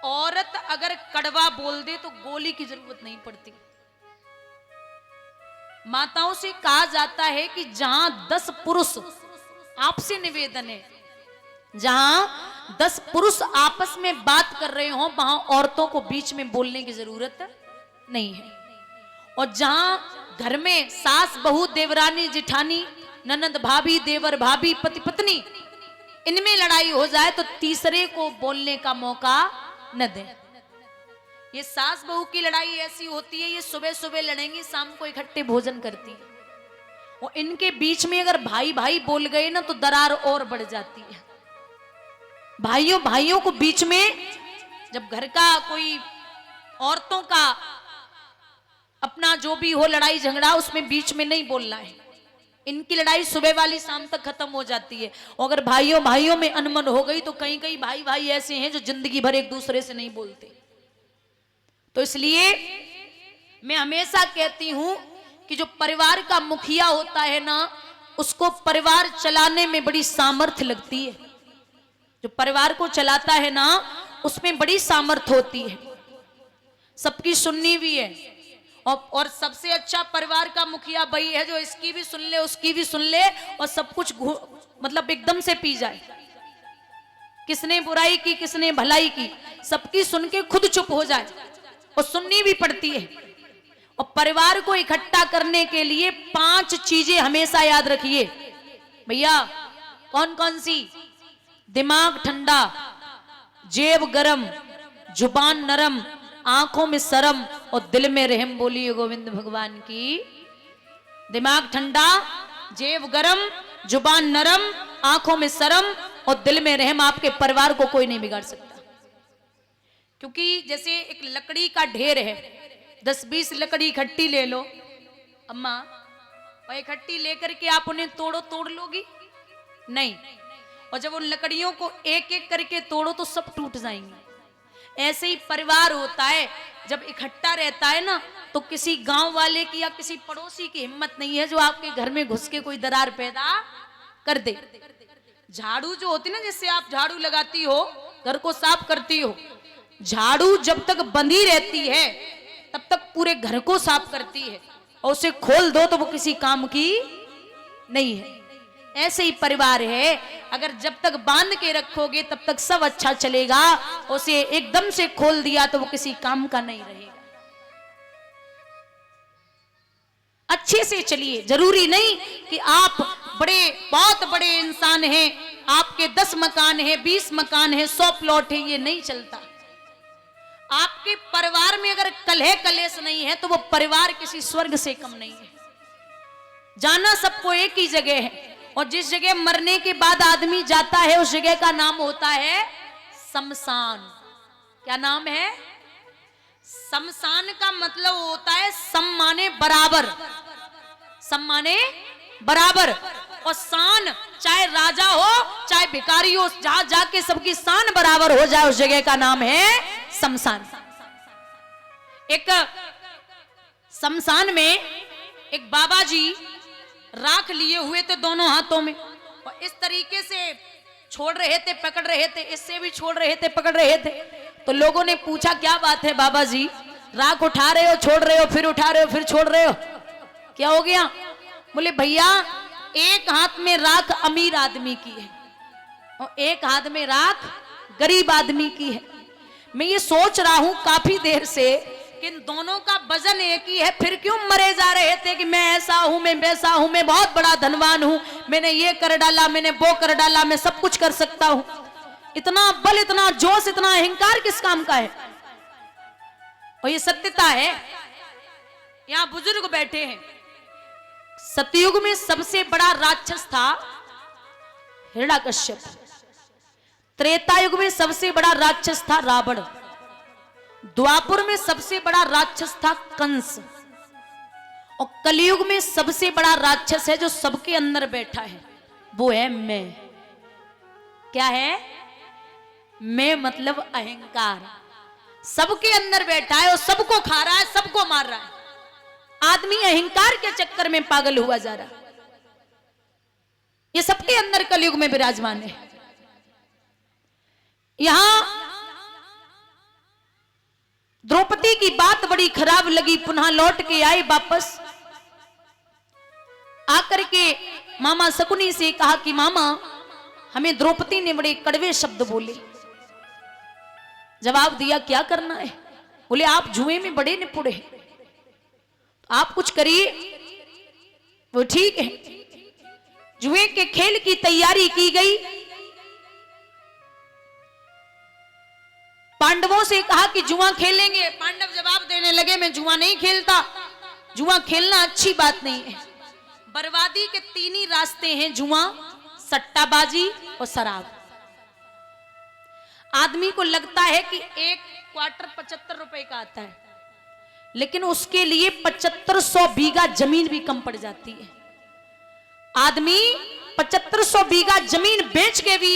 औरत अगर कड़वा बोल दे तो गोली की जरूरत नहीं पड़ती। माताओं से कहा जाता है कि जहां 10 पुरुष, आपसे निवेदन है, जहां 10 पुरुष आपस में बात कर रहे हो वहां औरतों को बीच में बोलने की जरूरत नहीं है। और जहां घर में सास बहू देवरानी जिठानी ननंद भाभी देवर भाभी पति पत्नी इनमें लड़ाई हो जाए तो तीसरे को बोलने का मौका न दें। ये सास बहू की लड़ाई ऐसी होती है, ये सुबह सुबह लड़ेंगी, शाम को इकट्ठे भोजन करती है, और इनके बीच में अगर भाई भाई बोल गए ना तो दरार और बढ़ जाती है। भाइयों भाइयों को बीच में, जब घर का कोई औरतों का अपना जो भी हो लड़ाई झगड़ा, उसमें बीच में नहीं बोलना है। इनकी लड़ाई सुबह वाली शाम तक खत्म हो जाती है। और अगर भाइयों भाइयों में अनमन हो गई तो कई कई भाई भाई ऐसे हैं जो जिंदगी भर एक दूसरे से नहीं बोलते। तो इसलिए मैं हमेशा कहती हूं कि जो परिवार का मुखिया होता है ना, उसको परिवार चलाने में बड़ी सामर्थ्य लगती है। जो परिवार को चलाता है ना, उसमें बड़ी सामर्थ्य होती है, सबकी सुननी भी है। और सबसे अच्छा परिवार का मुखिया वही है जो इसकी भी सुन ले उसकी भी सुन ले और सब कुछ मतलब एकदम से पी जाए। किसने बुराई की किसने भलाई की, सबकी सुन के खुद चुप हो जाए, और सुननी भी पड़ती है। और परिवार को इकट्ठा करने के लिए 5 चीजें हमेशा याद रखिए भैया। कौन कौन सी? दिमाग ठंडा, जेब गरम, जुबान नरम, आंखों में शर्म और दिल में रहम। बोलिए गोविंद भगवान की। दिमाग ठंडा, जेब गरम, जुबान नरम, आंखों में शर्म और दिल में रहम। आपके परिवार को कोई नहीं बिगाड़ सकता। क्योंकि जैसे एक लकड़ी का ढेर है, 10-20 लकड़ी इकट्ठी ले लो अम्मा, और इकट्ठी लेकर के आप उन्हें तोड़ लोगी? नहीं। और जब उन लकड़ियों को एक एक करके तोड़ो तो सब टूट जाएंगे। ऐसे ही परिवार होता है, जब इकट्ठा रहता है ना तो किसी गांव वाले की या किसी पड़ोसी की हिम्मत नहीं है जो आपके घर में घुस के कोई दरार पैदा कर दे। झाड़ू जो होती है ना, जिससे आप झाड़ू लगाती हो, घर को साफ करती हो, झाड़ू जब तक बंधी रहती है तब तक पूरे घर को साफ करती है, और उसे खोल दो तो वो किसी काम की नहीं है। ऐसे ही परिवार है, अगर जब तक बांध के रखोगे तब तक सब अच्छा चलेगा, उसे एकदम से खोल दिया तो वो किसी काम का नहीं रहेगा। अच्छे से चलिए। जरूरी नहीं कि आप बहुत बड़े इंसान हैं, आपके 10 मकान हैं, 20 मकान हैं, 100 प्लॉट है, ये नहीं चलता। आपके परिवार में अगर कलह कलेश नहीं है तो वो परिवार किसी स्वर्ग से कम नहीं है। जाना सबको एक ही जगह है, और जिस जगह मरने के बाद आदमी जाता है उस जगह का नाम होता है शमशान। क्या नाम है? शमशान का मतलब होता है सम माने बराबर, सम माने बराबर, और शान, चाहे राजा हो चाहे भिखारी हो, जहां जाके सबकी शान बराबर हो जाए उस जगह का नाम है शमशान। एक शमशान में एक बाबा जी राख लिए हुए थे दोनों हाथों में, और इस तरीके से छोड़ रहे थे, पकड़ रहे थे, इससे भी छोड़ रहे थे, पकड़ रहे थे। तो लोगों ने पूछा क्या बात है बाबा जी, राख उठा रहे हो, छोड़ रहे हो, फिर उठा रहे हो, फिर छोड़ रहे हो, क्या हो गया? बोले भैया, एक हाथ में राख अमीर आदमी की है और एक हाथ में राख गरीब आदमी की है। मैं ये सोच रहा हूं काफी देर से कि इन दोनों का वजन एक ही है, फिर क्यों मरे जा रहे थे कि मैं ऐसा हूं, मैं वैसा हूं, मैं बहुत बड़ा धनवान हूं, मैंने ये कर डाला, मैंने वो कर डाला, मैं सब कुछ कर सकता हूं। इतना बल, इतना जोश, इतना अहंकार किस काम का है? और ये सत्यता है। यहां बुजुर्ग बैठे हैं। सतयुग में सबसे बड़ा राक्षस था हिरण्यकश्यप। त्रेता युग में सबसे बड़ा राक्षस था रावण। द्वापर में सबसे बड़ा राक्षस था कंस। और कलयुग में सबसे बड़ा राक्षस है जो सबके अंदर बैठा है, वो है मैं। क्या है? मैं मतलब अहंकार। सबके अंदर बैठा है और सबको खा रहा है, सबको मार रहा है। आदमी अहंकार के चक्कर में पागल हुआ जा रहा है। ये सबके अंदर कलयुग में विराजमान है। यहां द्रौपदी की बात बड़ी खराब लगी, पुनः लौट के आई वापस। आकर के मामा शकुनी से कहा कि मामा, हमें द्रौपदी ने बड़े कड़वे शब्द बोले। जवाब दिया, क्या करना है? बोले, आप जुए में बड़े निपुण हैं, आप कुछ करिए। वो ठीक है। जुए के खेल की तैयारी की गई। पांडवों से कहा कि जुआ खेलेंगे। पांडव जवाब देने लगे, मैं जुआ नहीं खेलता, जुआ खेलना अच्छी बात नहीं है। बर्बादी के तीन ही रास्ते हैं, जुआ, सट्टाबाजी और शराब। आदमी को लगता है कि एक क्वार्टर 75 रुपए का आता है, लेकिन उसके लिए 7500 बीघा जमीन भी कम पड़ जाती है। आदमी 7500 बीघा जमीन बेच के भी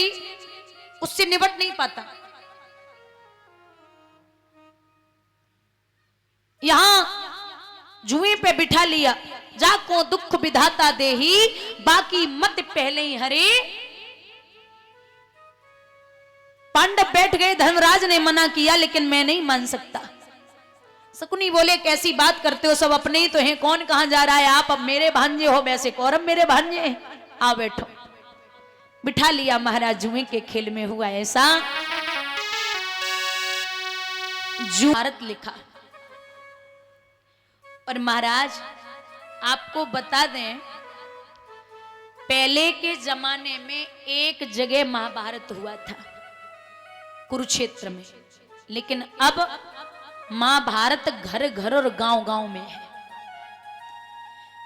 उससे निपट नहीं पाता। यहां जुए पे बिठा लिया, जाको दुख विधाता देही, बाकी मत पहले ही हरे। पांडव बैठ गए, धर्मराज ने मना किया, लेकिन मैं नहीं मान सकता। शकुनी बोले, कैसी बात करते हो, सब अपने ही तो हैं, कौन कहां जा रहा है? आप अब मेरे भांजे हो, वैसे कौरव मेरे भांजे हैं, आओ बैठो। बिठा लिया महाराज। जुए के खेल में हुआ ऐसा, भारत लिखा। और महाराज आपको बता दें, पहले के जमाने में एक जगह महाभारत हुआ था, कुरुक्षेत्र में, लेकिन अब महाभारत घर घर और गांव गांव में है।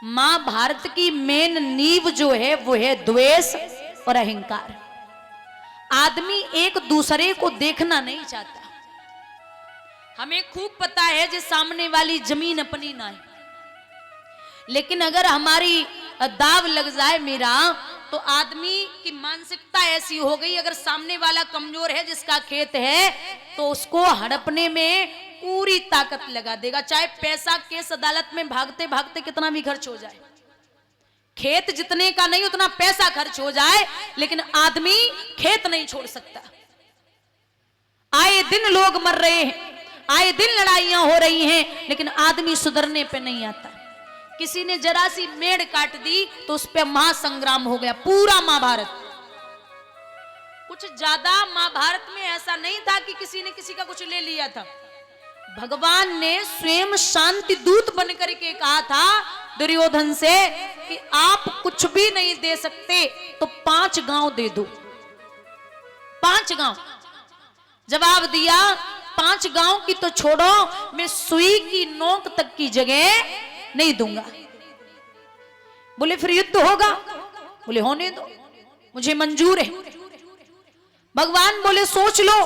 महाभारत की मेन नींव जो है वो है द्वेष और अहंकार। आदमी एक दूसरे को देखना नहीं चाहता। हमें खूब पता है जो सामने वाली जमीन अपनी ना है, लेकिन अगर हमारी दाव लग जाए मेरा, तो आदमी की मानसिकता ऐसी हो गई, अगर सामने वाला कमजोर है, जिसका खेत है, तो उसको हड़पने में पूरी ताकत लगा देगा, चाहे पैसा केस अदालत में भागते भागते कितना भी खर्च हो जाए। खेत जितने का नहीं उतना पैसा खर्च हो जाए, लेकिन आदमी खेत नहीं छोड़ सकता। आए दिन लोग मर रहे हैं, आए दिन लड़ाइयां हो रही हैं, लेकिन आदमी सुधरने पे नहीं आता। किसी ने जरा सी मेड़ काट दी तो उस पे महासंग्राम हो गया, पूरा महाभारत। कुछ ज्यादा महाभारत में ऐसा नहीं था कि किसी ने किसी का कुछ ले लिया था। भगवान ने स्वयं शांति दूत बनकर के कहा था दुर्योधन से कि आप कुछ भी नहीं दे सकते तो 5 गांव दे दो। 5 गांव। जवाब दिया, 5 गांव की तो छोड़ो, मैं सुई की नोक तक की जगह नहीं दूंगा। बोले फिर युद्ध होगा? बोले होने दो, मुझे मंजूर है। भगवान बोले सोच लो।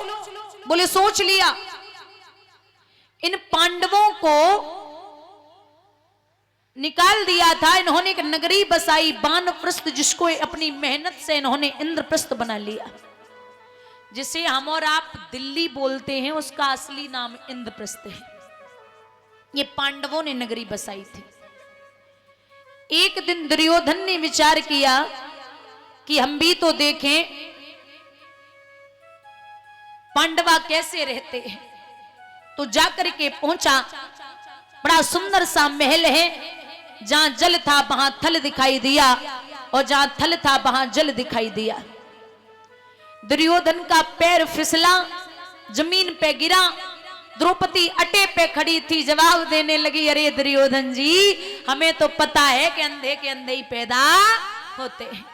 बोले सोच लिया। इन पांडवों को निकाल दिया था, इन्होंने एक नगरी बसाई वानप्रस्थ, जिसको अपनी मेहनत से इन्होंने इंद्रप्रस्थ बना लिया। जिसे हम और आप दिल्ली बोलते हैं, उसका असली नाम इंद्रप्रस्थ है। ये पांडवों ने नगरी बसाई थी। एक दिन दुर्योधन ने विचार किया कि हम भी तो देखें पांडवा कैसे रहते हैं, तो जाकर के पहुंचा। बड़ा सुंदर सा महल है, जहां जल था वहां थल दिखाई दिया, और जहां थल था वहां जल दिखाई दिया। दुर्योधन का पैर फिसला, जमीन पे गिरा। द्रौपदी अटे पे खड़ी थी, जवाब देने लगी, अरे दुर्योधन जी, हमें तो पता है कि अंधे के अंधे ही पैदा होते हैं।